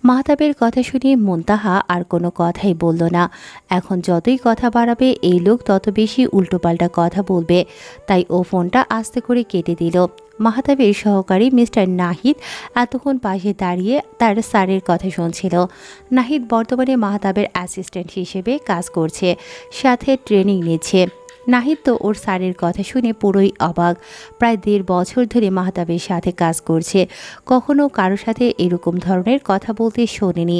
মাহতাবের কথা শুনে মুনতাহা আর কোনো কথাই বলল না। এখন যতই কথা বাড়াবে এই লোক তত বেশি উল্টোপাল্টা কথা বলবে, তাই ও ফোনটা আস্তে করে কেটে দিল। মাহতাবের সহকারী মিস্টার নাহিদ এতক্ষণ পাশে দাঁড়িয়ে তার স্যারের কথা শুনছিল। নাহিদ বর্তমানে মাহতাবের অ্যাসিস্ট্যান্ট হিসেবে কাজ করছে, সাথে ট্রেনিং নিচ্ছে। নাহিদ তো ওর স্যারের কথা শুনে পুরোই অবাক। প্রায় ১.৫ বছর ধরে মাহতাবের সাথে কাজ করছে, কখনো কারো সাথে এরকম ধরনের কথা বলতে শোনেনি।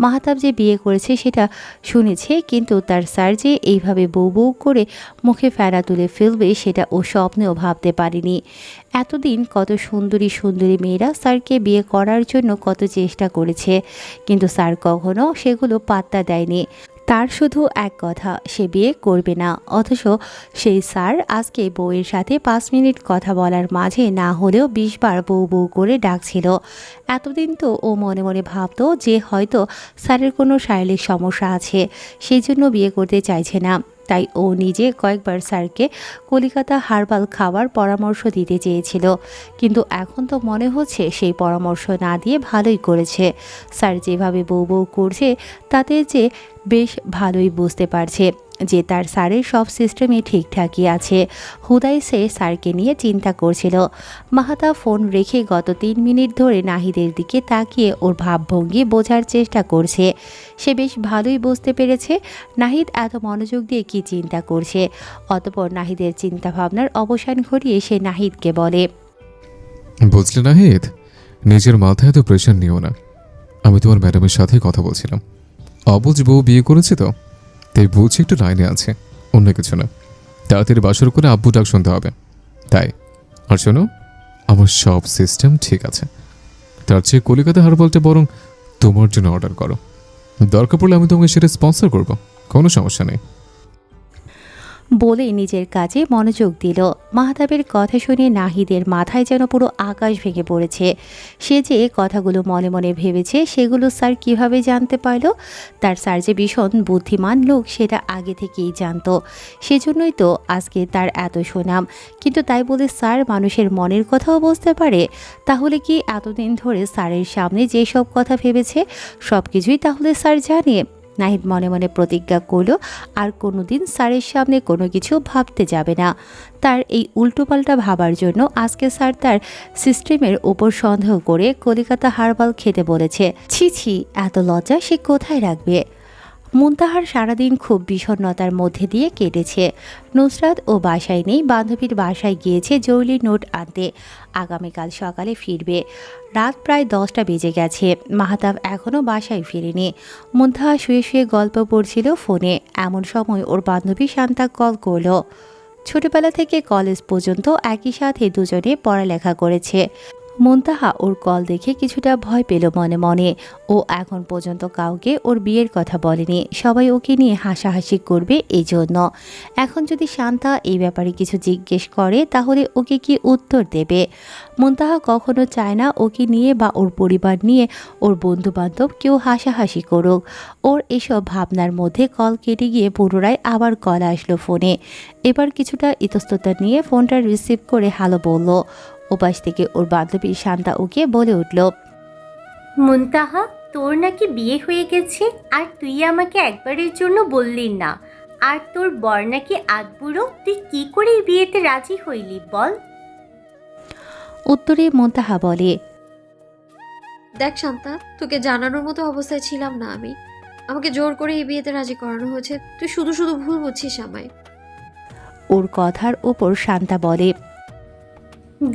মাহতাব যে বিয়ে করেছে সেটা শুনেছে, কিন্তু তার স্যার যে এইভাবে বউ বউ করে মুখে ফেনা তুলে ফেলবে সেটা ও স্বপ্নেও ভাবতে পারেনি। এতদিন কত সুন্দরী সুন্দরী মেয়েরা স্যারকে বিয়ে করার জন্য কত চেষ্টা করেছে, কিন্তু স্যার কখনো সেগুলো পাত্তা দেয়নি। তার শুধু এক কথা, সে বিয়ে করবে না। অথচ সেই স্যার আজকে বউয়ের সাথে ৫ মিনিট কথা বলার মাঝে না হলেও ২০ বার বউ বউ করে ডাকছিল। এতদিন তো ও মনে মনে ভাবতো যে হয়তো স্যারের কোনো শারীরিক সমস্যা আছে, সেই জন্য বিয়ে করতে চাইছে না। তাই ও নিজে কয়েকবার স্যারকে কলিকাতা হার্বাল খাওয়ার পরামর্শ দিতে চেয়েছিল, কিন্তু এখন তো মনে হচ্ছে সেই পরামর্শ না দিয়ে ভালোই করেছে। স্যার যেভাবে বউ বউ করছে তাতে যে বেশ ভালোই বুঝতে পারছে যে তার স্যারের সব সিস্টেমই ঠিকঠাকই আছে। হুদাই সে স্যারকে নিয়ে চিন্তা করছিল। মাহতাব ফোন রেখে গত ৩ মিনিট ধরে নাহিদের দিকে তাকিয়ে ওর ভাবভঙ্গি বোঝার চেষ্টা করছে। সে বেশ ভালোই বুঝতে পেরেছে নাহিদ এত মনোযোগ দিয়ে কি চিন্তা করছে। অতঃপর নাহিদের চিন্তাভাবনার অবসান ঘটিয়ে সে নাহিদকে বলে, বুঝলে নাহিদ, নিজের মাথায় এত প্রেশার নিও না। আমি তোমার ম্যাডামের সাথে কথা বলছিলাম। অবুঝ বউ বিয়ে করেছে তো, তাই বুঝছি একটু লাইনে আছে, অন্য কিছু না। তাড়াতাড়ি বাসর করে আব্বু ডাক শুনতে হবে, তাই। আর শোনো, আমার সব সিস্টেম ঠিক আছে। তার চেয়ে কলিকাতা হারবালটা বরং তোমার জন্য অর্ডার করো। দরকার পড়লে আমি তোমাকে সেটা স্পন্সর করব, কোনো সমস্যা নেই। বলে নিজের কাজে মনোযোগ দিল। মাহতাবের কথা শুনে নাহিদের মাথায় যেন পুরো আকাশ ভেঙে পড়েছে। সে যে কথাগুলো মনে মনে ভেবেছে সেগুলো স্যার কিভাবে জানতে পারল? তার স্যার যে ভীষণ বুদ্ধিমান লোক সেটা আগে থেকেই জানতো, সেজন্যই তো আজকে তার এত সুনাম। কিন্তু তাই বলে স্যার মানুষের মনের কথাও বুঝতে পারে? তাহলে কি এতদিন ধরে স্যারের সামনে যেসব কথা ভেবেছে সব কিছুই তাহলে স্যার জানে? নাহিদ মনে মনে প্রতিজ্ঞা করল আর কোনোদিন স্যারের সামনে কোনো কিছু ভাবতে যাবে না। তার এই উল্টোপাল্টা ভাবার জন্য আজকে স্যার তার সিস্টেমের ওপর সন্দেহ করে কলিকাতা হার্বাল খেতে বলেছে। ছি ছি, এত লজ্জা সে কোথায় রাখবে? মুনতাহার সারাদিন খুব বিষণ্ণতার মধ্যে দিয়ে কেটেছে। নুসরাত ও বাসায় নেই, বান্ধবীর বাসায় গিয়েছে জরুরি নোট আনতে। আগামীকাল সকালে ফিরবে। রাত প্রায় 10টা বেজে গেছে, মাহতাব এখনও বাসায় ফিরেনি। মুনতাহা শুয়ে শুয়ে গল্প পড়ছিল ফোনে, এমন সময় ওর বান্ধবী শান্তা কল করলো। ছোটবেলা থেকে কলেজ পর্যন্ত একই সাথে দুজনে পড়ালেখা করেছে। মুনতাহা ওর কল দেখে কিছুটা ভয় পেল মনে মনে। ও এখন পর্যন্ত কাউকে ওর বিয়ের কথা বলেনি, সবাই ওকে নিয়ে হাসাহাসি করবে এই জন্য। এখন যদি শান্তা এই ব্যাপারে কিছু জিজ্ঞেস করে তাহলে ওকে কি উত্তর দেবে? মুনতাহা কখনো চায় না ওকে নিয়ে বা ওর পরিবার নিয়ে ওর বন্ধু বান্ধব কেউ হাসাহাসি করুক। ওর এসব ভাবনার মধ্যে কল কেটে গিয়ে পুনরায় আবার কল আসলো ফোনে। এবার কিছুটা ইতস্ততা নিয়ে ফোনটা রিসিভ করে হ্যালো বলল। ওপাশ থেকে ওর বান্ধবী শান্তা ওকে বলে উঠল, মুনতাহা, তোর নাকি বিয়ে হয়ে গেছে আর তুই আমাকে একবারের জন্য বললি না। আর তোর বর নাকি আকবুড়ো, তুই কি করে এই বিয়েতে রাজি হইলি বল? উত্তরে মুনতাহা বলে, দেখ শান্তা, তোকে জানানোর মতো অবস্থায় ছিলাম না আমি। আমাকে জোর করে এই বিয়েতে রাজি করানো হয়েছে। তুই শুধু শুধু ভুল বুঝছিস আমায়। ওর কথার ওপর শান্তা বলে,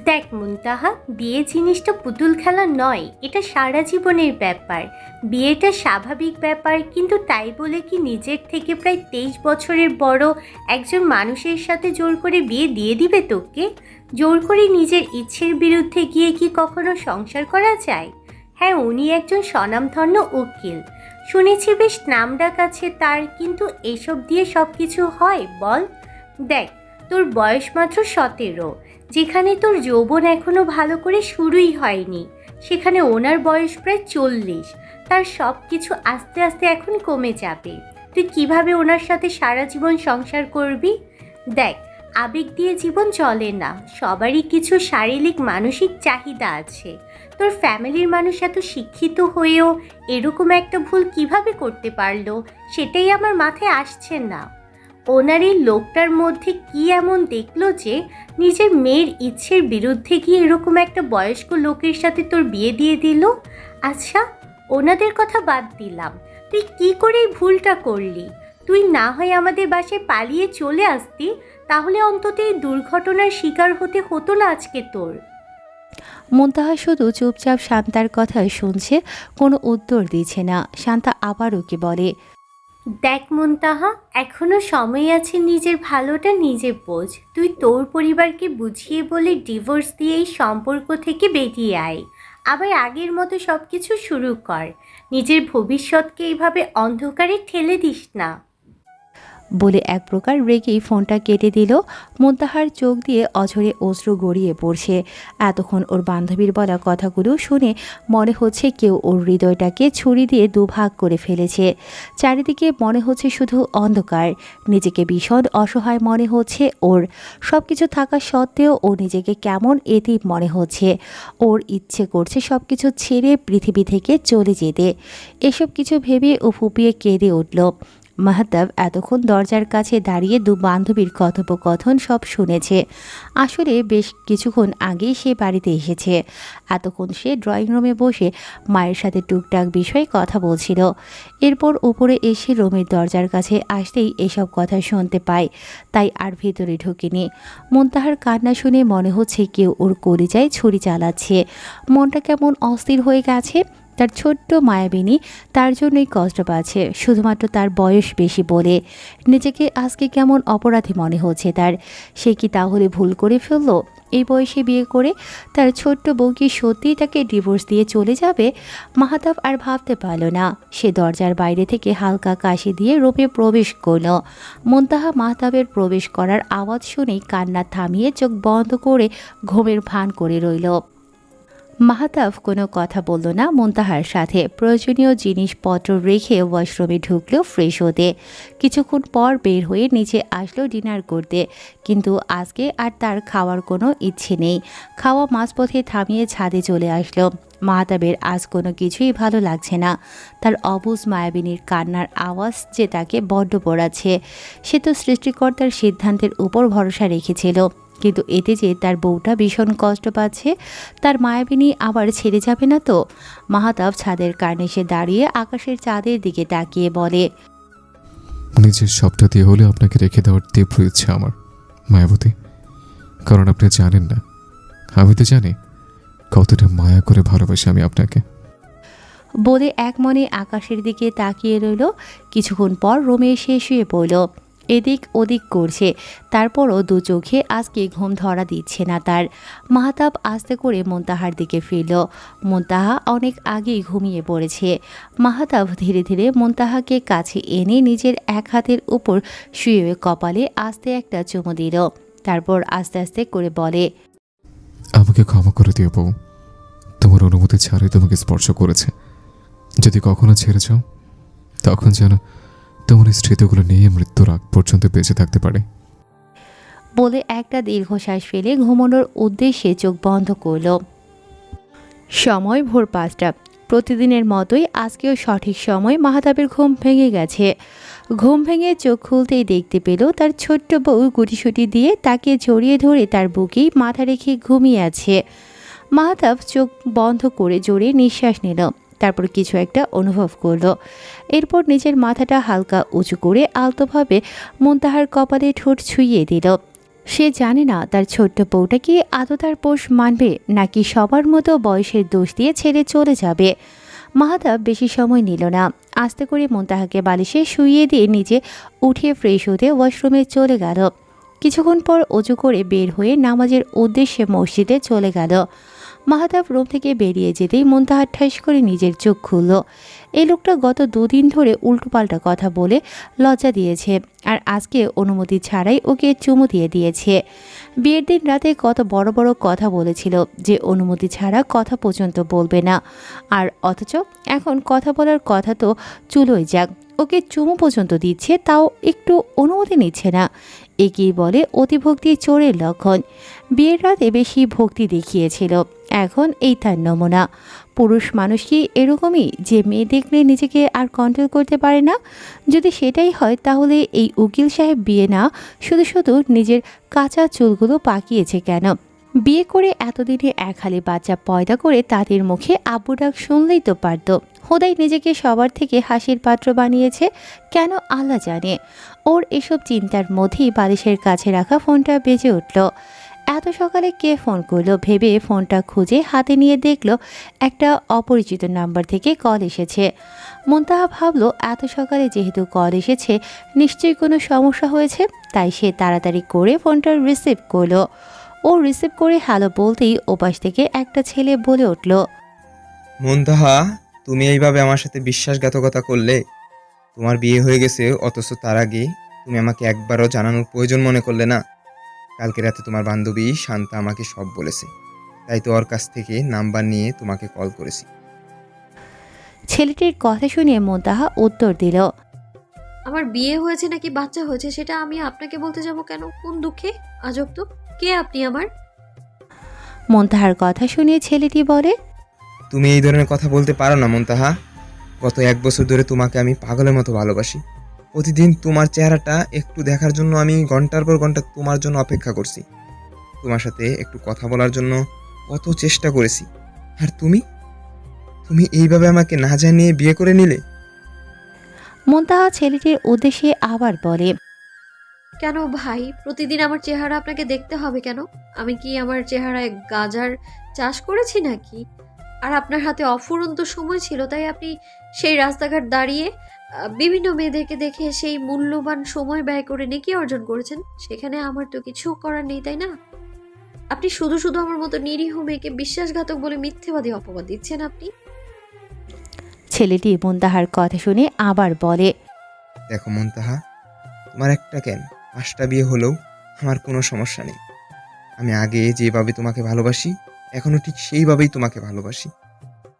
দেখ মুনতাহা, বিয়ে জিনিসটা পুতুল খেলা নয়, এটা সারা জীবনের ব্যাপার। বিয়েটা স্বাভাবিক ব্যাপার, কিন্তু তাই বলে কি নিজের থেকে প্রায় 23 বছরের বড় একজন মানুষের সাথে জোর করে বিয়ে দিয়ে দিবে তোকে? জোর করে নিজের ইচ্ছের বিরুদ্ধে গিয়ে কি কখনো সংসার করা যায়? হ্যাঁ, উনি একজন স্বনামধন্য উকিল, শুনেছি বেশ নামডাক আছে তার, কিন্তু এসব দিয়ে সব কিছু হয় বল? দেখ, তোর বয়স মাত্র 17, যেখানে তোর যৌবন এখনো ভালো করে শুরুই হয়নি, সেখানে ওনার বয়স প্রায় 40। তার সব কিছু আস্তে আস্তে এখন কমে যাবে। তুই কিভাবে ওনার সাথে সারা জীবন সংসার করবি? দেখ, আবেগ দিয়ে জীবন চলে না, সবারই কিছু শারীরিক মানসিক চাহিদা আছে। তোর ফ্যামিলির মানুষ এত শিক্ষিত হয়েও এরকম একটা ভুল কিভাবে করতে পারলো সেটাই আমার মাথায় আসছে না। ওনার এই লোকটার মধ্যে কি এমন দেখলো যে নিজের মেয়ের ইচ্ছের বিরুদ্ধে গিয়ে এরকম একটা বয়স্ক লোকের সাথে তোর বিয়ে দিয়ে দিল? আচ্ছা, ওনাদের কথা বাদ দিলাম, তুই কি করে এই ভুলটা করলি? তুই না হয় আমাদের বাসায় পালিয়ে চলে আসতি, তাহলে অন্তত এই দুর্ঘটনার শিকার হতে হতো না আজকে তোর। মুনতাহা শুধু চুপচাপ শান্তার কথা শুনছে, কোনো উত্তর দিচ্ছে না। শান্তা আবার ওকে বলে, দেখ মুনতাহা, এখনো সময় আছে, নিজের ভালোটা নিজে বোঝ। তুই তোর পরিবারকে বুঝিয়ে বলে ডিভোর্স দিয়ে এই সম্পর্ক থেকে বেরিয়ে আয়, আবার আগের মতো সব কিছু শুরু কর। নিজের ভবিষ্যৎকে এইভাবে অন্ধকারে ঠেলে দিস না। বলে এক প্রকার রেগেই ফোনটা কেটে দিল। মুনতাহার চোখ দিয়ে অঝরে অশ্রু গড়িয়ে পড়ছে। এতক্ষণ ওর বান্ধবীর বলা কথাগুলো শুনে মনে হচ্ছে কেউ ওর হৃদয়টাকে ছুরি দিয়ে দুভাগ করে ফেলেছে। চারিদিকে মনে হচ্ছে শুধু অন্ধকার। নিজেকে ভীষণ অসহায় মনে হচ্ছে ওর। সব কিছু থাকা সত্ত্বেও ও নিজেকে কেমন এতিম মনে হচ্ছে। ওর ইচ্ছে করছে সব কিছু ছেড়ে পৃথিবী থেকে চলে যেতে। এসব কিছু ভেবে ও ফুপিয়ে কেঁদে উঠল। মাহতাব এতক্ষণ দরজার কাছে দাঁড়িয়ে দু বান্ধবীর কথোপকথন সব শুনেছে। আসলে বেশ কিছুক্ষণ আগেই সে বাড়িতে এসেছে। এতক্ষণ সে ড্রয়িং রুমে বসে মায়ের সাথে টুকটাক বিষয়ে কথা বলছিল। এরপর উপরে এসে রুমের দরজার কাছে আসতেই এসব কথা শুনতে পায়, তাই আর ভিতরে ঢুকেনি। মুনতাহার কান্না শুনে মনে হচ্ছে কেউ ওর কলিজায় ছুরি চালাচ্ছে। মনটা কেমন অস্থির হয়ে গেছে। তার ছোট্ট মায়াবিনী তার জন্যই কষ্ট পাচ্ছে, শুধুমাত্র তার বয়স বেশি বলে। নিজেকে আজকে কেমন অপরাধী মনে হচ্ছে তার। সে কি তাহলে ভুল করে ফেলল? এই বয়সে বিয়ে করে তার ছোট্ট বউ কি সত্যিই তাকে ডিভোর্স দিয়ে চলে যাবে? মাহতাব আর ভাবতে পারল না। সে দরজার বাইরে থেকে হালকা কাশি দিয়ে রূপে প্রবেশ করল। মুনতাহা মাহতাবের প্রবেশ করার আওয়াজ শুনেই কান্না থামিয়ে চোখ বন্ধ করে ঘুমের ভান করে রইল। মাহতাব কোনো কথা বলল না মুনতাহার সাথে। প্রয়োজনীয় জিনিসপত্র রেখে ওয়াশরুমে ঢুকলো ফ্রেশ হতে। কিছুক্ষণ পর বের হয়ে নিচে আসলো ডিনার করতে, কিন্তু আজকে আর তার খাওয়ার কোনো ইচ্ছে নেই। খাওয়া মাঝপথে থামিয়ে ছাদে চলে আসলো। মাহতাবের আজ কোনো কিছুই ভালো লাগছে না। তার অবুঝ মায়াবিনীর কান্নার আওয়াজ যে তাকে বড্ড পোড়াচ্ছে। সে তো সৃষ্টিকর্তার সিদ্ধান্তের উপর ভরসা রেখেছিল, কিন্তু এতে যে তার বউটা ভীষণ কষ্ট পাচ্ছে। তার মায়াবিনী আবার ছেড়ে যাবে না তো? মাহতাব ছাদের কার্নিশে দাঁড়িয়ে আকাশের চাঁদের দিকে তাকিয়ে বলে, নিজের সবটা দিয়ে হলে আপনাকে রেখে দেওয়ার তীব্র ইচ্ছা আমার মায়াবতী। কারণ আপনি জানেন না, আমি তো জানি কতটা মায়া করে ভালোবাসি আমি আপনাকে। বলে এক মনে আকাশের দিকে তাকিয়ে রইল। কিছুক্ষণ পর রুমে এসে শুয়ে পড়ল। এদিক ওদিক করছে, তারপরও দু চোখে আজকে ঘুম ধরা দিচ্ছে না তার। মাহতাব আস্তে করে মুনতাহার দিকে ফিরল। মুনতাহা অনেক আগেই ঘুমিয়ে পড়েছে। মাহতাব ধীরে ধীরে মুনতাহাকে কাছে এনে নিজের এক হাতের উপর শুয়ে কপালে আস্তে একটা চুমু দিল। তারপর আস্তে আস্তে করে বলে, আমাকে ক্ষমা করে দিও বউ, তোমার অনুমতি ছাড়াই তোমাকে স্পর্শ করেছে। যদি কখনো ছেড়ে যাও, তখন যেন তোমার স্মৃতিগুলো নিয়ে মৃত্যুর আগ পর্যন্ত বেঁচে থাকতে পারে। বলে একটা দীর্ঘশ্বাস ফেলে ঘুমানোর উদ্দেশ্যে চোখ বন্ধ করল। সময় ভোর 5টা। প্রতিদিনের মতোই আজকেও সঠিক সময় মাহতাবের ঘুম ভেঙে গেছে। ঘুম ভেঙে চোখ খুলতেই দেখতে পেল তার ছোট্ট বউ গুটিসুটি দিয়ে তাকে জড়িয়ে ধরে তার বুকেই মাথা রেখে ঘুমিয়ে আছে। মাহতাব চোখ বন্ধ করে জোরে নিঃশ্বাস নিল। তারপর কিছু একটা অনুভব করলো। এরপর নিজের মাথাটা হালকা উঁচু করে আলতোভাবে মুনতাহার কপালে ঠোঁট ছুঁইয়ে দিল। সে জানে না তার ছোট্ট বউটা কি আদৌ তার পোষ মানবে, নাকি সবার মতো বয়সের দোষ দিয়ে ছেড়ে চলে যাবে। মাহতাব বেশি সময় নিল না। আস্তে করে মুনতাহাকে বালিশে শুইয়ে দিয়ে নিজে উঠে ফ্রেশ হতে ওয়াশরুমে চলে গেল। কিছুক্ষণ পর অজু করে বের হয়ে নামাজের উদ্দেশ্যে মসজিদে চলে গেল। মাহতাব রুম থেকে বেরিয়ে যেতেই মুনতাহা ঠাস করে নিজের চোখ খুলল। এই লোকটা গত 2 দিন ধরে উল্টোপাল্টা কথা বলে লজ্জা দিয়েছে, আর আজকে অনুমতি ছাড়াই ওকে চুমু দিয়ে দিয়েছে। বিয়ের দিন রাতে কত বড় বড় কথা বলেছিল যে অনুমতি ছাড়া কথা পর্যন্ত বলবে না, আর অথচ এখন কথা বলার কথা তো চুলোই যাক, ওকে চুমু পর্যন্ত দিচ্ছে, তাও একটু অনুমতি নিচ্ছে না। একেই বলে অতিভক্তি চোরের লক্ষণ। বিয়ের রাতে বেশি ভক্তি দেখিয়েছিল, এখন এই তার নমুনা। পুরুষ মানুষ কি এরকমই, যে মেয়ে দেখলে নিজেকে আর কন্ট্রোল করতে পারে না? যদি সেটাই হয় তাহলে এই উকিল সাহেব বিয়ে না শুধু শুধু নিজের কাঁচা চুলগুলো পাকিয়েছে কেন? বিয়ে করে এতদিনে এক হালি বাচ্চা পয়দা করে তাদের মুখে আব্বু ডাক শুনলেই তো পারত। খোদাই নিজেকে সবার থেকে হাসির পাত্র বানিয়েছে কেন আল্লাহ জানে। ওর এসব চিন্তার মধ্যেই বালিশের কাছে রাখা ফোনটা বেজে উঠল। এত সকালে কে ফোন করলো ভেবে ফোনটা খুঁজে হাতে নিয়ে দেখলো একটা অপরিচিত নাম্বার থেকে কল এসেছে। মুনতাহা ভাবলো এত সকালে যেহেতু কল এসেছে নিশ্চয়ই কোনো সমস্যা হয়েছে, তাই সে তাড়াতাড়ি করে ফোনটা রিসিভ করলো। ও রিসিভ করে হ্যালো বলতেই ওপাশ থেকে একটা ছেলে বলে উঠল, মুনতাহা, তুমি এইভাবে আমার সাথে বিশ্বাসঘাতকতা করলে? তোমার বিয়ে হয়ে গেছে, অথচ তার আগে তুমি আমাকে একবারও জানানোর প্রয়োজন মনে করলে না? কালকে রাতে তোমার বান্ধবী শান্তা আমাকে সব বলেছে, তাই তো ওর কাছ থেকে নাম্বার নিয়ে তোমাকে কল করেছি। ছেলেটির কথা শুনে মুনতাহা উত্তর দিল, আমার বিয়ে হয়েছে নাকি বাচ্চা হয়েছে সেটা আমি আপনাকে বলতে যাব কেন? কোন দুঃখে? আজব তো। কে আপনি আমার? মুনতাহার কথা শুনে ছেলেটি বলে, তুমি এই ধরনের কথা বলতে পারো না মুনতাহা। গত 1 বছর ধরে তোমাকে আমি পাগলের মতো ভালোবাসি। প্রতিদিন তোমার চেহারাটা একটু দেখার জন্য আমি ঘন্টার পর ঘন্টা তোমার জন্য অপেক্ষা করছি। তোমার সাথে একটু কথা বলার জন্য কত চেষ্টা করেছি, আর তুমি তুমি এইভাবে আমাকে না জানিয়ে বিয়ে করে নিলে। মুনতাহা ছেলেটির উদ্দেশ্যে আবার বলে, কেন ভাই, প্রতিদিন আমার চেহারা আপনাকে দেখতে হবে কেন? আমি কি আমার চেহারায় গাজার চাষ করেছি নাকি? আর আপনার হাতে অফুরন্ত সময় ছিল, তাই আপনি সেই রাস্তাঘাট দাঁড়িয়ে বিভিন্ন মেয়েদেরকে দেখে সেই মূল্যবান সময় ব্যয় করে নেকি অর্জন করেছেন। সেখানে আমার তো কিছু করার নেই, তাই না? আপনি শুধু শুধু আমার মতো নিরীহ মেয়েকে বিশ্বাসঘাতক বলে মিথ্যেবাদী অপবাদ দিচ্ছেন আপনি। ছেলেটি মুনতাহার কথা শুনে আবার বলে, দেখো মুনতাহা, তোমার একটা কেন 5টা বিয়ে হলেও আমার কোনো সমস্যা নেই। আমি আগে যেভাবে তোমাকে ভালোবাসি এখনো ঠিক সেইভাবেই তোমাকে ভালোবাসি।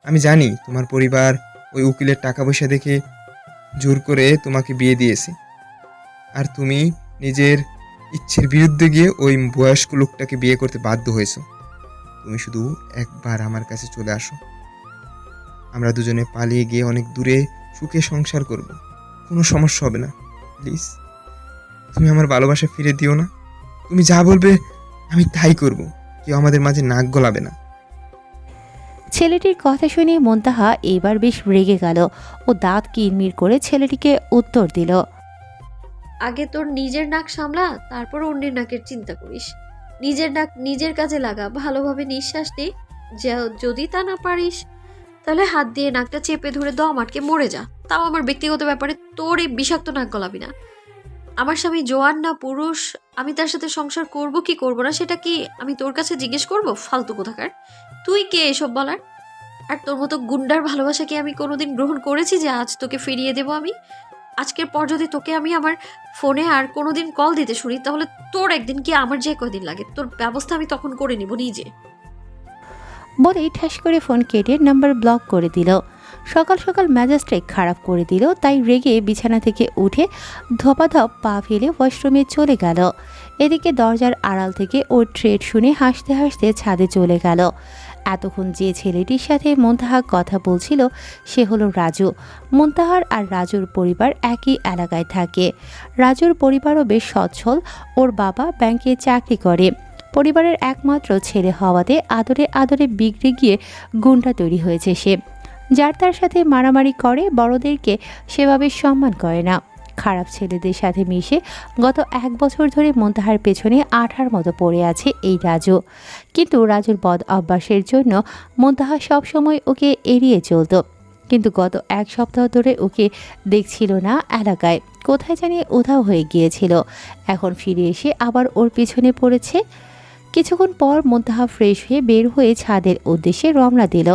আমি জানি তোমার পরিবার ওই উকিলের টাকা পয়সা দেখে জোর করে তোমাকে বিয়ে দিয়েছে, আর তুমি নিজের ইচ্ছের বিরুদ্ধে গিয়ে ওই বয়স্ক লোকটাকে বিয়ে করতে বাধ্য হয়েছো। তুমি শুধু একবার আমার কাছে চলে আসো, আমরা দুজনে পালিয়ে গিয়ে অনেক দূরে সুখে সংসার করব, কোনো সমস্যা হবে না। প্লিজ তুমি আমার ভালোবাসা ফিরে দিও না। তুমি যা বলবে আমি তাই করব, কেউ আমাদের মাঝে নাক গলাবে না। ছেলেটির কথা শুনে মুনতাহা এবার বেশ রেগে গেল। ও দাঁত কিরমির করে ছেলেটিকে উত্তর দিল, আগে তোর নিজের নাক সামলা, তারপর অন্যের নাকের চিন্তা করিস। নিজের নাক নিজের কাজে লাগা, ভালোভাবে নিঃশ্বাস নে। যদি তা না পারিস তাহলে হাত দিয়ে নাকটা চেপে ধরে দম আটকে মরে যা। তাও আমার ব্যক্তিগত ব্যাপারে তোর এই বিষাক্ত নাক গলাবি না। আমার স্বামী জোয়ান না পুরুষ, আমি তার সাথে সংসার করব কি করব না সেটা কি আমি তোর কাছে জিজ্ঞেস করব? ফালতু কোথাকার। তুই কে এসব বলার? আর তোর মতো গুন্ডার ভালোবাসা কি আমি কোনোদিন গ্রহণ করেছি যে আজ তোকে ফিরিয়ে দেব আমি? আজকের পর যদি তোকে আমি আমার ফোনে আর কোনোদিন কল দিতে শুনি তাহলে তোর একদিন কি আমার যে কয়দিন লাগে তোর ব্যবস্থা আমি তখন করে নিব নিজে। বলেই ঠাস করে ফোন কেটে নাম্বার ব্লক করে দিল। সকাল সকাল মেজাজটাই খারাপ করে দিল, তাই রেগে বিছানা থেকে উঠে ধপাধপ পা ফেলে ওয়াশরুমে চলে গেল। এদিকে দরজার আড়াল থেকে ওর ট্রেড শুনে হাসতে হাসতে ছাদে চলে গেল। এতক্ষণ যে ছেলেটির সাথে মুনতাহা কথা বলছিল সে হলো রাজু। মুনতাহার আর রাজুর পরিবার একই এলাকায় থাকে। রাজুর পরিবারও বেশ সচ্ছল, ওর বাবা ব্যাংকে চাকরি করে। পরিবারের একমাত্র ছেলে হওয়াতে আদরে আদরে বিগড়ে গিয়ে গুন্ডা তৈরি হয়েছে সে। যার তার সাথে মারামারি করে, বড়দেরকে সেভাবে সম্মান করে না। খারাপ ছেলেদের সাথে মিশে গত 1 বছর ধরে মুনতাহার পেছনে আঠার মতো পড়ে আছে এই রাজু। কিন্তু রাজুর বদ অভ্যাসের জন্য মুনতাহা সবসময় ওকে এড়িয়ে চলত। কিন্তু গত 1 সপ্তাহ ধরে ওকে দেখছিল না এলাকায়, কোথায় জানি উধাও হয়ে গিয়েছিল। এখন ফিরে এসে আবার ওর পিছনে পড়েছে। কিছুক্ষণ পর মুনতাহা ফ্রেশ হয়ে বের হয়ে ছাদের উদ্দেশ্যে রওনা দিল।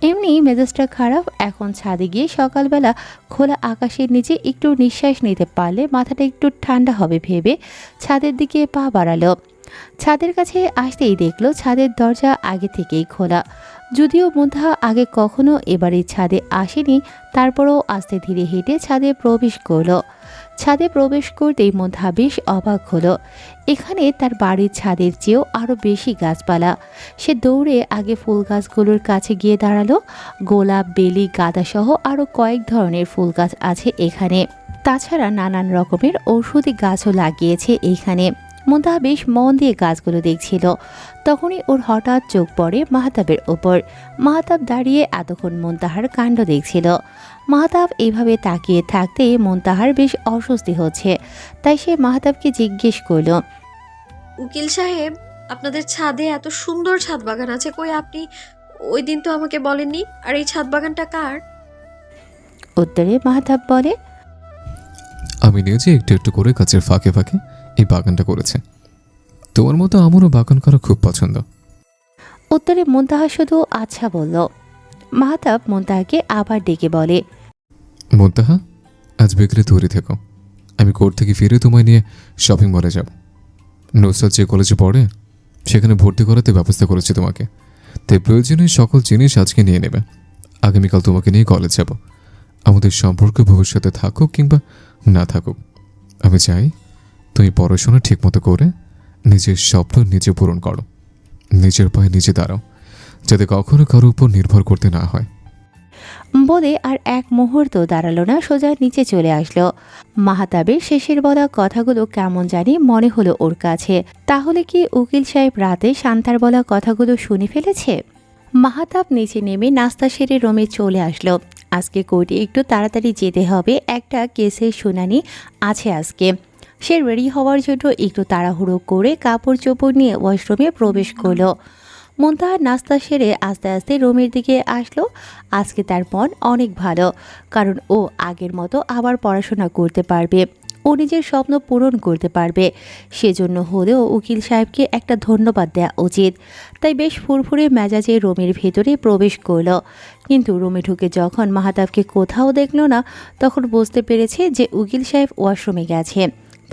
এমনি মেজাজটা খারাপ। এখন ছাদে গিয়ে সকালবেলা খোলা আকাশের নিচে একটু নিঃশ্বাস নিতে পারলে মাথাটা একটু ঠান্ডা হবে ভেবে ছাদের দিকে পা বাড়ালো। ছাদের কাছে আসতেই দেখলো ছাদের দরজা আগে থেকেই খোলা। যদিও মুন্তাহা আগে কখনো এবারে ছাদে আসেনি, তারপরও আস্তে ধীরে হেঁটে ছাদে প্রবেশ করলো। ছাদে প্রবেশ করতেই মুন্তাহা বেশ অবাক হলো। এখানে তার বাড়ির ছাদের চেয়েও আরও বেশি গাছপালা। সে দৌড়ে আগে ফুল গাছগুলোর কাছে গিয়ে দাঁড়ালো। গোলাপ, বেলি, গাঁদাসহ আরও কয়েক ধরনের ফুল গাছ আছে এখানে। তাছাড়া নানান রকমের ঔষধি গাছও লাগিয়েছে এখানে। মুন্তাহা বেশ মন দিয়ে গাছগুলো দেখছিল। তখনই ওর হঠাৎ চোখ পড়ে মাহতাবের ওপর। মাহতাব দাঁড়িয়ে এতক্ষণ মুন্তাহার কাণ্ড দেখছিল। মাহতাব এইভাবে তাকিয়ে থাকতে মুন্তাহার বেশ অস্বস্তি হচ্ছে, তাই সে মাহতাবকে জিজ্ঞেস করল, উকিল সাহেব, আপনাদের ছাদে এত সুন্দর ছাদ বাগান আছে, কই আপনি ওই দিন তো আমাকে বলেননি। আর এই ছাদ বাগানটা কার? উত্তরে মাহতাব বলে, আমি নিজে একটু একটু করে গাছের ফাঁকে ফাঁকে এই বাগানটা করেছে। তোমার মতো আমারও বাগান করা খুব পছন্দ। উত্তরে মুন্তাহা শুধু আচ্ছা বলল। মাহতাব মুন্তাহাকে আবার ডেকে বলে, মুন্তাহা, আজ বিকেলে তৈরি থেকো। আমি কোর্ট থেকে ফিরে তোমায় নিয়ে শপিং মলে যাব। নুসরাত যে কলেজে পড়ে সেখানে ভর্তি করাতে ব্যবস্থা করেছি তোমাকে, তাই প্রয়োজনীয় সকল জিনিস আজকে নিয়ে নেবে। আগামীকাল তোমাকে নিয়ে কলেজ যাব। আমাদের সম্পর্ক ভবিষ্যতে থাকুক কিংবা না থাকুক, আমি চাই তুমি পড়াশোনা ঠিকমতো করে নিজের স্বপ্ন নিজে পূরণ করো, নিজের পায়ে নিজে দাঁড়াও, যাতে কখনো কারো উপর নির্ভর করতে না হয়। বলে আর এক মুহূর্ত দাঁড়ালো না, সোজা নিচে চলে আসলো। মাহতাবের শেষের বলা কথাগুলো কেমন জানি মনে হলো ওর কাছে। তাহলে কি উকিল সাহেব রাতে শান্তার বলা কথাগুলো শুনে ফেলেছে? মাহতাব নিচে নেমে নাস্তা সেরে রুমে চলে আসলো। আজকে কোর্টে একটু তাড়াতাড়ি যেতে হবে, একটা কেসের শুনানি আছে আজকে। সে রেডি হওয়ার জন্য একটু তাড়াহুড়ো করে কাপড় চোপড় নিয়ে ওয়াশরুমে প্রবেশ করলো। মুন্তাহার নাস্তা সেরে আস্তে আস্তে রুমের দিকে আসলো। আজকে তার মন অনেক ভালো, কারণ ও আগের মতো আবার পড়াশোনা করতে পারবে, ও নিজের স্বপ্ন পূরণ করতে পারবে। সেজন্য হলেও উকিল সাহেবকে একটা ধন্যবাদ দেওয়া উচিত। তাই বেশ ফুরফুরে মেজাজে রুমের ভেতরে প্রবেশ করলো। কিন্তু রুমে ঢুকে যখন মাহতাবকে কোথাও দেখলো না, তখন বুঝতে পেরেছে যে উকিল সাহেব ওয়াশরুমে গেছে।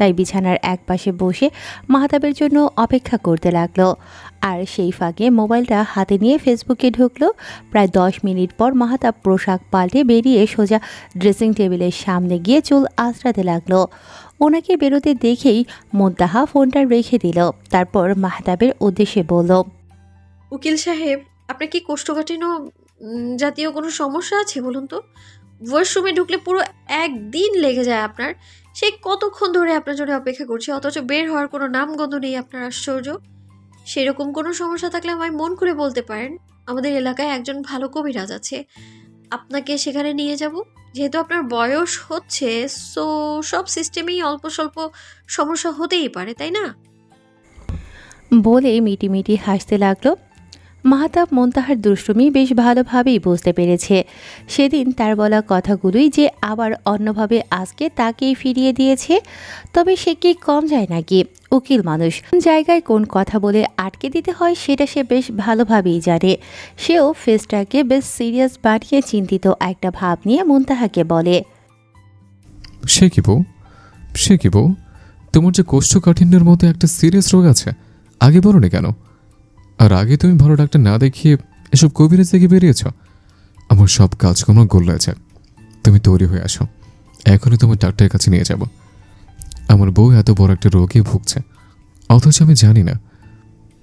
তাই বিছানার একপাশে বসে মাহতাবের জন্য অপেক্ষা করতে লাগলো। আর সেই ফাঁকে মোবাইলটা হাতে নিয়ে ফেসবুকে ঢুকলো। প্রায় 10 মিনিট পর মাহতাব পোশাক পাল্টে বেরিয়ে সোজা ড্রেসিং টেবিলের সামনে গিয়ে চুল আঁচড়াতে লাগলো। ওনাকে বেরোতে দেখেই মুন্তাহা ফোনটা রেখে দিল। তারপর মাহতাবের উদ্দেশ্যে বলল, উকিল সাহেব, আপনার কি কোষ্ঠকাঠিন্য জাতীয় কোনো সমস্যা আছে বলুন তো? ওয়াশরুমে ঢুকলে পুরো একদিন লেগে যায় আপনার। সেই কতক্ষণ ধরে আপনার জন্য অপেক্ষা করছি, অথচ বের হওয়ার কোনো নামগন্ধ নেই আপনার। আশ্চর্য। সেরকম কোনো সমস্যা থাকলে আমায় মন করে বলতে পারেন। আমাদের এলাকায় একজন ভালো কবিরাজ আছে, আপনাকে সেখানে নিয়ে যাব। যেহেতু আপনার বয়স হচ্ছে, সো সব সিস্টেমেই অল্প স্বল্প সমস্যা হতেই পারে, তাই না? বলে মিটিমিটি হাসতে লাগলো। মাহতাব মুন্তাহার দুষ্টুমি বেশ ভালোভাবেই বুঝতে পেরেছে। সেদিন তার বলা কথাগুলোই যে আবার অন্যভাবে আজকে তাকেই ফিরিয়ে দিয়েছে। তবে সে কি কম যায় নাকি? উকিল মানুষ, কোন জায়গায় কোন কথা বলে আটকে দিতে হয় সেটা সে বেশ ভালোভাবেই জানে। সেও ফেসটাকে বেশ সিরিয়াস বানিয়ে চিন্তিত একটা ভাব নিয়ে মুন্তাহাকে বলে, সে কি বউ, সে কি বউ, তোমার যে কোষ্ঠকাঠিন্যের মতো একটা সিরিয়াস রোগ আছে, আগে বলোনি কেন? আর আগে তুমি ভালো ডাক্তার না দেখিয়ে এসব কবিরাজ থেকে বেরিয়েছ। আমার সব কাজকর্ম গোল্লায় যাক, তুমি তৈরি হয়ে আসো, এখনই তোমার ডাক্তারের কাছে নিয়ে যাব। আমার বউ এত বড় একটা রোগে ভুগছে, অথচ আমি জানি না।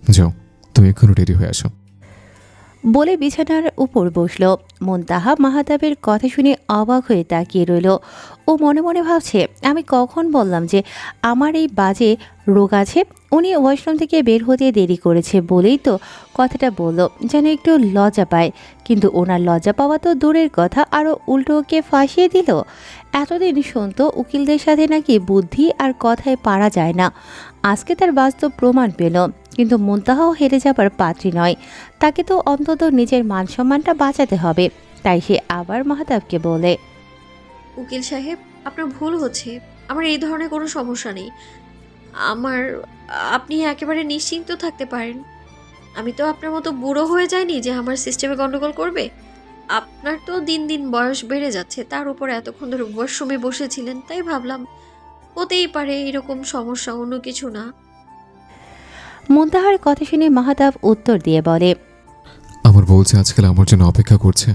যাও, তুমি এখনই রেডি হয়ে আসো। বলে বিছানার উপর বসলো। মুন্তাহা মাহতাবের কথা শুনে অবাক হয়ে তাকিয়ে রইল। ও মনে মনে ভাবছে, আমি কখন বললাম যে আমার এই বাজে রোগ আছে? উনি ওয়াশরুম থেকে বের হতে দেরি করেছে বলেই তো কথাটা বলল, যেন একটু লজ্জা পায়। কিন্তু ওনার লজ্জা পাওয়া তো দূরের কথা, আরও উল্টো ওকে ফাঁসিয়ে দিল। এতদিন শুনতো উকিলদের সাথে নাকি বুদ্ধি আর কথায় পারা যায় না। আজকে তার বাস্তব প্রমাণ পেল। কিন্তু মুন্তাহাও হেরে যাবার পাত্রী নয়, তাকে তো অন্তত নিজের মান সম্মানটা বাঁচাতে হবে। তাই সে আবার মাহতাবকে বলে, উকিল সাহেব, আপনার ভুল হচ্ছে। আমার এই ধরনের কোনো সমস্যা নেই। আমার আপনি একেবারে নিশ্চিন্ত থাকতে পারেন। আমি তো আপনার মতো বুড়ো হয়ে যাইনি যে আমার সিস্টেমে গন্ডগোল করবে। আপনার তো দিন দিন বয়স বেড়ে যাচ্ছে, তার উপর এতক্ষণ ধরে ওয়াশরুমে বসেছিলেন, তাই ভাবলাম হতেই পারে এরকম সমস্যা, অন্য কিছু না। মুনতাহার কথা শুনে মাহাতাব উত্তর দিয়ে বলে, আমার বলছে আজকাল আমার জন্য অপেক্ষা করছে,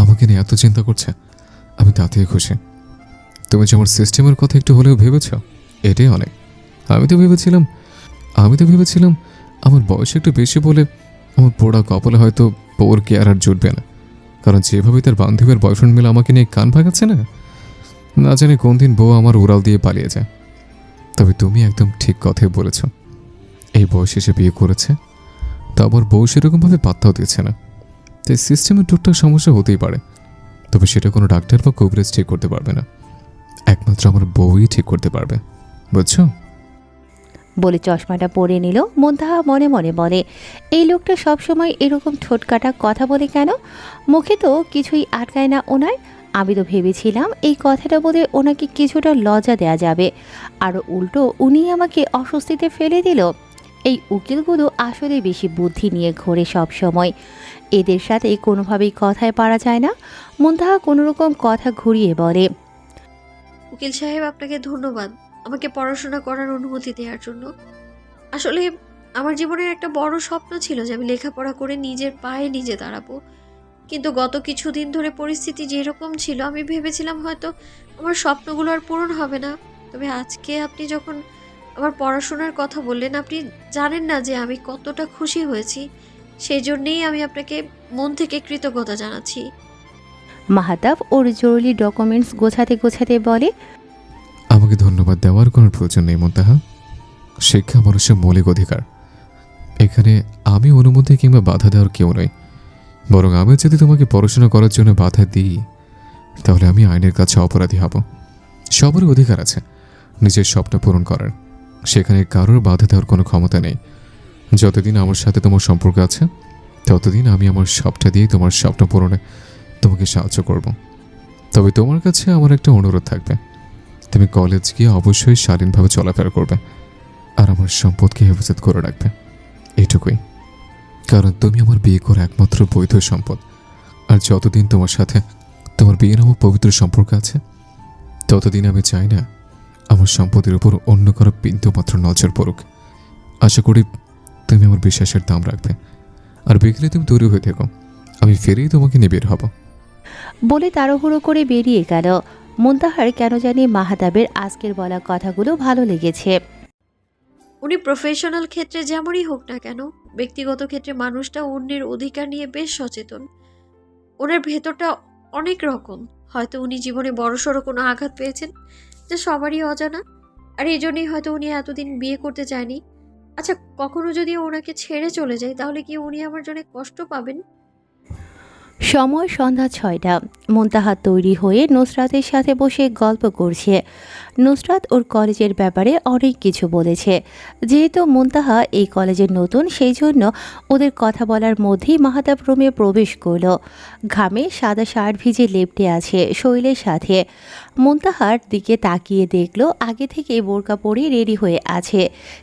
আমাকে নিয়ে এত চিন্তা করছে, আমি তাতেই খুশি। তুমি যে আমার সিস্টেমের কথা একটু হলেও ভেবেছ, এটাই অনেক। আমি তো ভেবেছিলাম আমার বয়স একটু বেশি বলে আমার পোড়া কপালে হয়তো বউর কেয়ার আর জুটবে না, কারণ যেভাবে তার বান্ধবীর বয়ফ্রেন্ড মিলে আমাকে নিয়ে কান ভাগাচ্ছে না, না জানি কোন দিন বউ আমার উড়াল দিয়ে পালিয়ে যায়। তবে তুমি একদম ঠিক কথাই বলেছ, এই বয়সে সে বিয়ে করেছে, তা আবার বউ সেরকমভাবে পাত্তাও দিচ্ছে না, তাই সিস্টেমের টুকটাক সমস্যা হতেই পারে। তবে সেটা কোনো ডাক্তার বা কবিরাজ ঠিক করতে পারবে না, একমাত্র আমার বউই ঠিক করতে পারবে, বুঝছো? বলে চশমাটা পরে নিল। মুনতাহা মনে মনে বলে, এই লোকটা সবসময় এরকম ঠোঁটকাটা কথা বলে কেন? মুখে তো কিছুই আটকায় না ওনার। আমি তো ভেবেছিলাম এই কথাটা বলে ওনাকে কিছুটা লজ্জা দেয়া যাবে, আর উল্টো উনি আমাকে অস্বস্তিতে ফেলে দিল। এই উকিলগুলো আসলে বেশি বুদ্ধি নিয়ে ঘোরে সব সময়, এদের সাথে কোনোভাবেই কথায় পারা যায় না। মুনতাহা কোনোরকম কথা ঘুরিয়ে বলে, উকিল সাহেব, আপনাকে ধন্যবাদ আমাকে পড়াশোনা করার অনুমতি দেওয়ার জন্য। আসলে আমার জীবনের একটা বড় স্বপ্ন ছিল যে আমি লেখাপড়া করে নিজের পায়ে নিজে দাঁড়াবো, কিন্তু গত কিছুদিন ধরে পরিস্থিতি যেরকম ছিল আমি ভেবেছিলাম হয়তো আমার স্বপ্নগুলো আর পূরণ হবে না। তবে আজকে আপনি যখন আমার পড়াশোনার কথা বললেন, আপনি জানেন না যে আমি কতটা খুশি হয়েছি। সেই জন্যেই আমি আপনাকে মন থেকে কৃতজ্ঞতা জানাচ্ছি। মাহাতাব ওর জরুরি ডকুমেন্টস গোছাতে গোছাতে বলে, আমাকে ধন্যবাদ দেওয়ার কোনো প্রয়োজন নেই মুনতাহা, শিক্ষা মানুষের মৌলিক অধিকার। এখানে আমি অনুমতি কিংবা বাধা দেওয়ার কেউ নই, বরং আমি যদি তোমাকে পড়াশোনা করার জন্য বাধা দিই তাহলে আমি আইনের কাছে অপরাধী হব। সবারই অধিকার আছে নিজের স্বপ্ন পূরণ করার, সেখানে কারোর বাধা দেওয়ার কোনো ক্ষমতা নেই। যতদিন আমার সাথে তোমার সম্পর্ক আছে ততদিন আমি আমার সবটা দিয়ে তোমার স্বপ্ন পূরণে তোমাকে সাহায্য করব। তবে তোমার কাছে আমার একটা অনুরোধ থাকবে, তুমি কলেজ গিয়ে অবশ্যই শালীনভাবে চলাফেরা করবে আর আমার সম্পদকে হেফাজত করে রাখবে, এইটুকুই। কারণ তুমি আমার বিয়ে করা একমাত্র বৈধ সম্পদ, আর যতদিন তোমার সাথে তোমার বিয়ে নামক পবিত্র সম্পর্ক আছে ততদিন আমি চাই না আমার সম্পদের উপর অন্য কারো বিন্দুমাত্র নজর পড়ুক। আশা করি তুমি আমার বিশ্বাসের দাম রাখবে, আর বিকেলে তুমি তৈরি হয়ে থেকো, আমি ফিরেই তোমাকে নিয়ে বের হব। বলে তাড়াহুড়ো করে বেরিয়ে গেল। মুনতাহার কেন জানি মাহাতাবের আজকের বলা কথাগুলো ভালো লেগেছে। উনি প্রফেশনাল ক্ষেত্রে যেমনই হোক না কেন, ব্যক্তিগত ক্ষেত্রে মানুষটা অন্যের অধিকার নিয়ে বেশ সচেতন। ওনার ভেতরটা অনেক রকম। হয়তো উনি জীবনে বড়সড় কোনো আঘাত পেয়েছেন যা সবারই অজানা, আর এই জন্যই হয়তো উনি এতদিন বিয়ে করতে চায়নি। আচ্ছা, কখনো যদি ওনাকে ছেড়ে চলে যায় তাহলে কি উনি আমার জন্য কষ্ট পাবেন? সময় সন্ধ্যা 6টা। মুনতাহা তৈরি হয়ে নুসরাতের সাথে বসে গল্প করছে। নুসরাত ওর কলেজের ব্যাপারে অনেক কিছু বলেছে। যেহেতু মুনতাহা এই কলেজের নতুন, সেই জন্য ওদের কথা বলার মধ্যেই মাহাতাব রুমে প্রবেশ করলো। ঘামে সাদা শার্ট ভিজে লেপ্টে আছে শৈলের সাথে। মুনতাহার দিকে তাকিয়ে দেখলো আগে থেকে বোরকা পরে রেডি হয়ে আছে।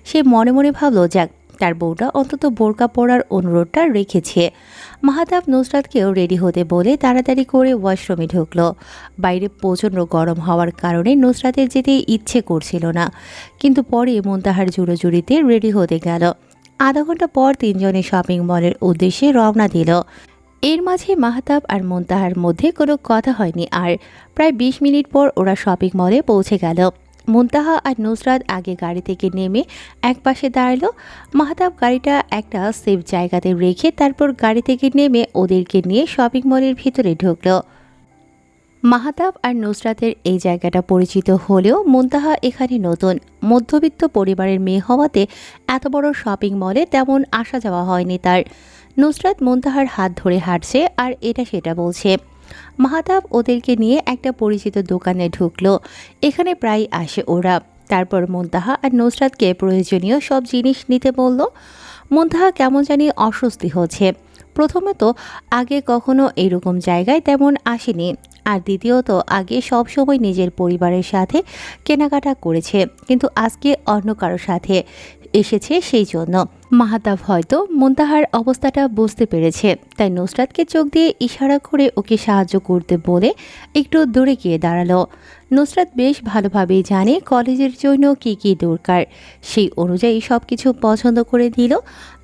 সে মনে মনে ভাবলো, যাক, তার বউটা অন্তত বোরকা পরার অনুরোধটা রেখেছে। মাহাতাব নুসরাতকেও রেডি হতে বলে তাড়াতাড়ি করে ওয়াশরুমে ঢুকলো। বাইরে প্রচণ্ড গরম হওয়ার কারণে নুসরাতের যেতে ইচ্ছে করছিল না, কিন্তু পরে মুনতাহার জোড়াজুড়িতে রেডি হতে গেল। আধা ঘন্টা পর তিনজনে শপিং মলের উদ্দেশ্যে রওনা দিল। এর মাঝে মাহাতাব আর মুনতাহার মধ্যে কোনো কথা হয়নি আর। প্রায় 20 মিনিট পর ওরা শপিং মলে পৌঁছে গেল। মুনতাহা আর নুসরাত আগে গাড়ি থেকে নেমে একপাশে দাঁড়ালো। মাহতাব গাড়িটা একটা সেফ জায়গাতে রেখে তারপর গাড়ি থেকে নেমে ওদেরকে নিয়ে শপিং মলের ভিতরে ঢুকলো। মাহতাব আর নুসরাতের এই জায়গাটা পরিচিত হলেও মুনতাহা এখানে নতুন। মধ্যবিত্ত পরিবারের মেয়ে হওয়াতে এত বড় শপিং মলে তেমন আসা যাওয়া হয়নি তার। নুসরাত মুনতাহার হাত ধরে হাঁটছে আর এটা সেটা বলছে। মাহতাব ওদেরকে নিয়ে একটা পরিচিত দোকানে ঢুকলো। এখানে প্রায় আসে ওরা। তারপর মুনতাহা আর নুসরাতকে প্রয়োজনীয় সব জিনিস নিতে বলল। মুনতাহা কেমন জানি অস্বস্তি হচ্ছে। প্রথমত, আগে কখনো এরকম জায়গায় তেমন আসেনি, আর দ্বিতীয়ত আগে সব সময় নিজের পরিবারের সাথে কেনাকাটা করেছে, কিন্তু আজকে অন্য কারোর সাথে এসেছে, সেই জন্য। মাহাতাব হয়তো মুনতাহার অবস্থাটা বুঝতে পেরেছে, তাই নুসরাতকে চোখ দিয়ে ইশারা করে ওকে সাহায্য করতে বলে একটু দূরে গিয়ে দাঁড়ালো। নুসরাত বেশ ভালোভাবেই জানে কলেজের জন্য কি কি দরকার, সেই অনুযায়ী সব কিছু পছন্দ করে দিল।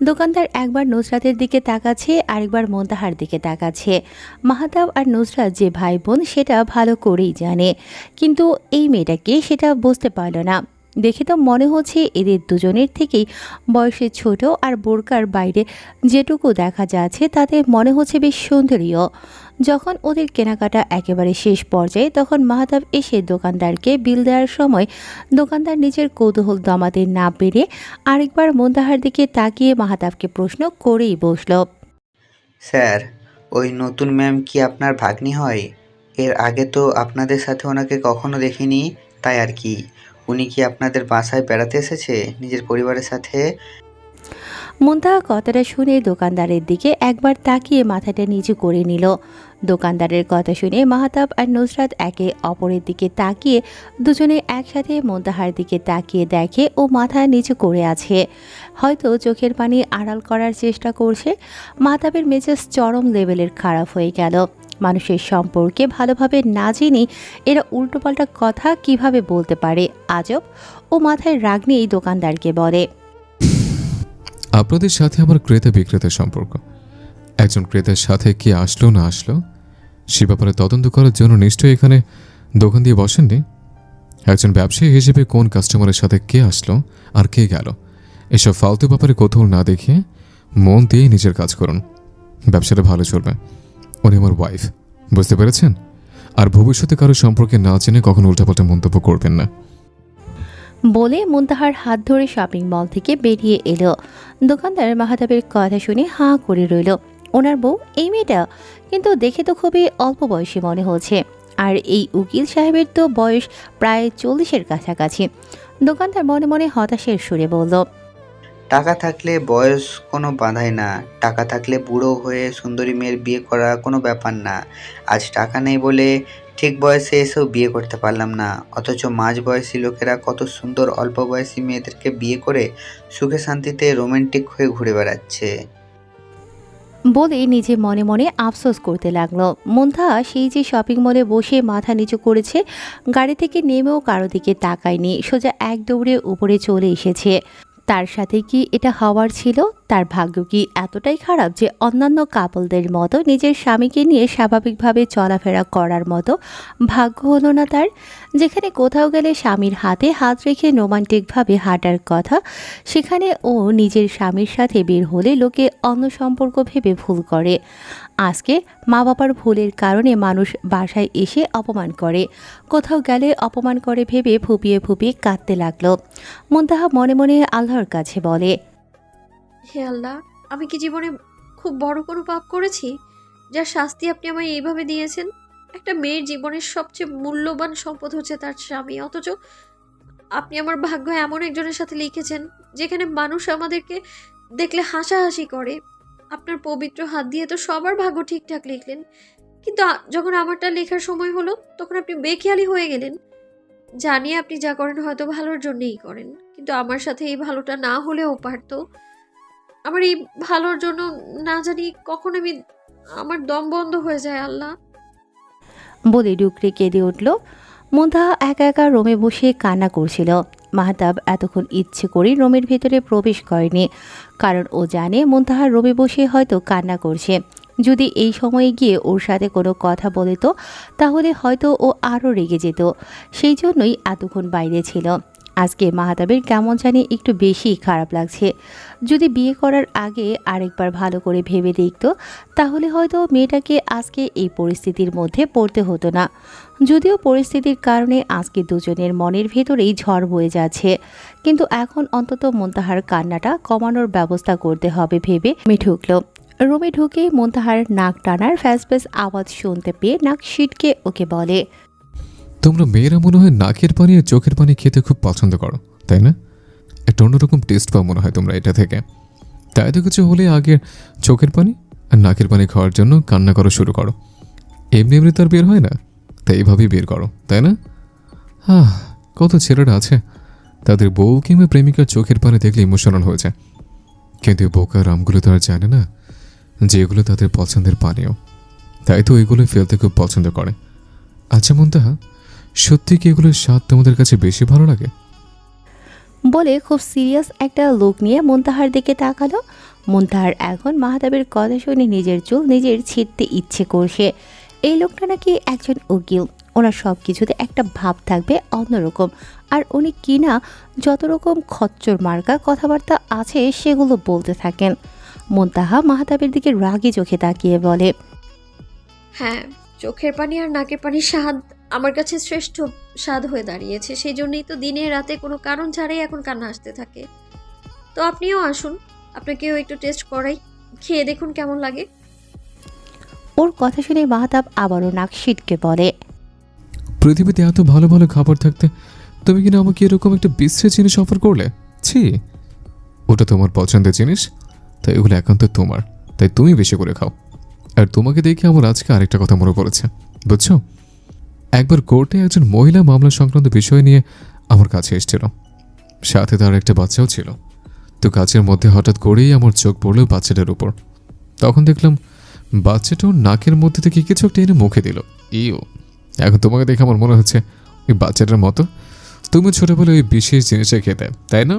দোকানদার একবার নুসরাতের দিকে তাকাচ্ছে, আরেকবার মুনতাহার দিকে তাকাচ্ছে। মাহাতাব আর নুসরাত যে ভাই বোন সেটা ভালো করেই জানে, কিন্তু এই মেয়েটাকে সেটা বুঝতে পারল না। দেখে তো মনে হচ্ছে এদের দুজনের থেকেই বয়সে ছোট, আর বোরকার বাইরে যেটুকু দেখা যাচ্ছে তাতে মনে হচ্ছে বেশ সুন্দরীয়। যখন ওদের কেনাকাটা একেবারে শেষ পর্যায়ে তখন মাহাতাব এসে দোকানদারকে বিল দেওয়ার সময় দোকানদার নিজের কৌতূহল দমাতে না পেরে আরেকবার মুনতাহার দিকে তাকিয়ে মাহাতাবকে প্রশ্ন করেই বসল। স্যার, ওই নতুন ম্যাম কি আপনার ভাগ্নি হয়? এর আগে তো আপনাদের সাথে ওনাকে কখনো দেখিনি, তাই আর কি। উনি কি আপনাদের বাসায় বেড়াতে এসেছে নিজের পরিবারের সাথে? মুনতাহা কথাটা শুনে দোকানদারের দিকে একবার তাকিয়ে মাথাটা নিচু করে নিল। দোকানদারের কথা শুনে মাহাতাব আর নুসরাত একে অপরের দিকে তাকিয়ে দুজনে একসাথে মুনতাহার দিকে তাকিয়ে দেখে ও মাথা নিচু করে আছে, হয়তো চোখের পানি আড়াল করার চেষ্টা করছে। মাহতাবের মেজাজ চরম লেভেলের খারাপ হয়ে গেল। মানুষের সম্পর্কে ভালোভাবে না জেনে এরা উল্টোপাল্টা কথা কিভাবে বলতে পারে, আজব। ও মাথায় রাগ নিয়েই দোকানদারকে বলে, আপনাদের সাথে আমার ক্রেতা বিক্রেতার সম্পর্ক। একজন ক্রেতার সাথে কি আসলো না আসলো সে ব্যাপারে তদন্ত করার জন্য নিশ্চয়ই এখানে দোকান দিয়ে বসেননি। একজন ব্যবসায়ী হিসেবে কোন কাস্টমারের সাথে কে আসলো আর কে গেল এসব ফালতু ব্যাপারে কৌতূহল না দেখিয়ে মন দিয়ে নিজের কাজ করুন, ব্যবসাটা ভালো চলবে। উনি আমার ওয়াইফ, বুঝতে পেরেছেন? আর ভবিষ্যতে কারো সম্পর্কে না জেনে কখনো উল্টাপাল্টা মন্তব্য করবেন না। বলে মুনতাহার হাত ধরে শপিং মল থেকে বেরিয়ে এলো। দোকানদার মাহাতাবের কথা শুনে হাঁ করে রইল। ওনার বউ এই মেয়েটা, কিন্তু দেখে তো খুবই অল্প বয়সী মনে হচ্ছে। আর এই উকিল সাহেবের তো বয়স প্রায় 40-এর কাছাকাছি। দোকানদার মনে মনে হতাশের সুরে বলল, টাকা থাকলে বয়স কোনো বাধাই না। টাকা থাকলে বুড়ো হয়ে সুন্দরী মেয়ের বিয়ে করা কোনো ব্যাপার না। আজ টাকা নেই বলে ঠিক বয়সে এসেও বিয়ে করতে পারলাম না, অথচ মাঝ বয়সী লোকেরা কত সুন্দর অল্প বয়সী মেয়েদেরকে বিয়ে করে সুখে শান্তিতে রোমান্টিক হয়ে ঘুরে বেড়াচ্ছে। বলে নিজে মনে মনে আফসোস করতে লাগলো। মুনতাহা সেই যে শপিং মলে বসে মাথা নিচু করেছে, গাড়ি থেকে নেমেও কারো দিকে তাকায়নি, সোজা এক দৌড়ে উপরে চলে এসেছে। তার সাথে কি এটা হওয়ার ছিল? তার ভাগ্য কি এতটাই খারাপ যে অন্যান্য কাপলদের মতো নিজের স্বামীকে নিয়ে স্বাভাবিকভাবে চলাফেরা করার মতো ভাগ্য হলো না তার? যেখানে কোথাও গেলে স্বামীর হাতে হাত রেখে রোমান্টিকভাবে হাঁটার কথা, সেখানে ও নিজের স্বামীর সাথে বের হলে লোকে অন্য সম্পর্ক ভেবে ভুল করে। আজকে মা বাবার ভুলের কারণে মানুষ বাসায় এসে অপমান করে, কোথাও গেলে অপমান করে ভেবে ফুপিয়ে ফুপিয়ে কাঁদতে লাগলো। মুনতাহা মনে মনে আল্লাহর কাছে বলে, হে আল্লাহ, আমি কি জীবনে খুব বড় কোনো পাপ করেছি যার শাস্তি আপনি আমায় এইভাবে দিয়েছেন? একটা মেয়ের জীবনের সবচেয়ে মূল্যবান সম্পদ হচ্ছে তার স্বামী, অথচ আপনি আমার ভাগ্য এমন একজনের সাথে লিখেছেন যেখানে মানুষ আমাদেরকে দেখলে হাসাহাসি করে। আপনার পবিত্র হাত দিয়ে তো সবার ভাগ্য ঠিকঠাক লিখলেন, কিন্তু যখন আমারটা লেখার সময় হলো তখন আপনি বেখেয়ালি হয়ে গেলেন। জানি আপনি যা করেন হয়তো ভালোর জন্যই করেন, কিন্তু আমার সাথে এই ভালোটা না হলেও পারতো। আমার এই ভালোর জন্য না জানি কখন আমার দম বন্ধ হয়ে যায় আল্লাহ। বলে ডুকরে কেঁদে উঠল। মুনতাহা একা একা রুমে বসে কান্না করছিল। মাহতাব এতক্ষণ ইচ্ছে করে রুমের ভেতরে প্রবেশ করেনি, কারণ ও জানে মুনতাহা রুমে বসে হয়তো কান্না করছে। যদি এই সময়ে গিয়ে ওর সাথে কোনো কথা বলে তো তাহলে হয়তো ও আরও রেগে যেত, সেই জন্যই এতক্ষণ বাইরে ছিল। আজকে মাহতাবের কেমন জানি একটু বেশি খারাপ লাগছে। যদি বিয়ে করার আগে আরেকবার ভালো করে ভেবে দেখত তাহলে হয়তো মেয়েটাকে আজকে এই পরিস্থিতির মধ্যে পড়তে হতো না। যদিও পরিস্থিতির কারণে আজকে দুজনের মনের ভেতরেই ঝড় বয়ে যাচ্ছে, কিন্তু এখন অন্তত মুনতাহার কান্নাটা কমানোর ব্যবস্থা করতে হবে ভেবে ঢুকল। রুমে ঢুকে মুনতাহার নাক টানার ফ্যাস ফ্যাস আওয়াজ শুনতে পেয়ে নাক সিটকে ওকে বলে, তোমরা মেয়েরা মনে হয় নাকের পানি আর চোখের পানি খেতে খুব পছন্দ করো, তাই না? একটা অন্যরকম টেস্ট পাও মনে হয় তোমরা এটা থেকে। তাই তো কিছু হলে আগে চোখের পানি আর নাকের পানি খাওয়ার জন্য কান্না করা শুরু করো। এমনি এমনি তার বের হয় না, তাই এইভাবেই বের করো, তাই না? কত ছেলেরা আছে তাদের বউ কিংবা প্রেমিকার চোখের পানি দেখলে ইমোশনাল হয়ে যায়, কিন্তু এই বোকা রামগুলো তো আর জানে না যে এগুলো তাদের পছন্দের পানীয়, তাই তো এগুলো ফেলতে খুব পছন্দ করে। আচ্ছা মুনতাহা, সত্যি কি এগুলোর স্বাদ তোমাদের কাছে বেশি ভালো লাগে? বলে খুব সিরিয়াস একটা লুক নিয়ে মুনতাহার দিকে তাকালো। মুনতাহার এখন মাহতাবের কথা শুনে নিজের চুল নিজের ছিঁড়তে ইচ্ছে করছে। এই লোকটা নাকি একজন উকিল, ওনার সব কিছুতে একটা ভাব থাকবে অন্যরকম, আর উনি কিনা যত রকম খচ্চর মার্কা কথাবার্তা আছে সেগুলো বলতে থাকেন। মুনতাহা মাহতাবের দিকে রাগী চোখে তাকিয়ে বলে, হ্যাঁ, চোখের পানি আর নাকের পানির স্বাদ আমার কাছে শ্রেষ্ঠ স্বাদ হয়ে দাঁড়িয়েছে। সেই জন্যই তো দিনে রাতে কোনো কারণ ছাড়াই এখন কান্না আসতে থাকে। তো আপনিও আসুন, আপনাকেও একটু টেস্ট করাই, খেয়ে দেখুন কেমন লাগে। ওর কথা শুনে মাহতাব আবারও নাক সিটকে বলে, পৃথিবীতে এত ভালো ভালো খাবার থাকতে তুমি কিনা আমাকে এরকম একটা বিশ্রী জিনিস অফার করলে? ছি, ওটা তোমার পছন্দের জিনিস, তাই এগুলো একান্ত তোমার, তাই তুমি বেশি করে খাও। আর তোমাকে দেখে আমার আজকে আরেকটা কথা মনে পড়েছে, বুঝছো? একবার কোর্টে একজন মহিলা মামলা সংক্রান্ত বিষয় নিয়ে আমার কাছে এসেছিল, সাথে তার একটা বাচ্চাও ছিল। তো কাজের মধ্যে হঠাৎ করেই আমার চোখ পড়লো বাচ্চাটার উপর। তখন দেখলাম বাচ্চাটা ওর নাকের মধ্যে থেকে কিছু একটা এনে মুখে দিল। ইও, এখন তোমাকে দেখে আমার মনে হচ্ছে ওই বাচ্চাটার মতো তুমি ছোটবেলায় ওই বিশেষ জিনিসটা খেতে, তাই না?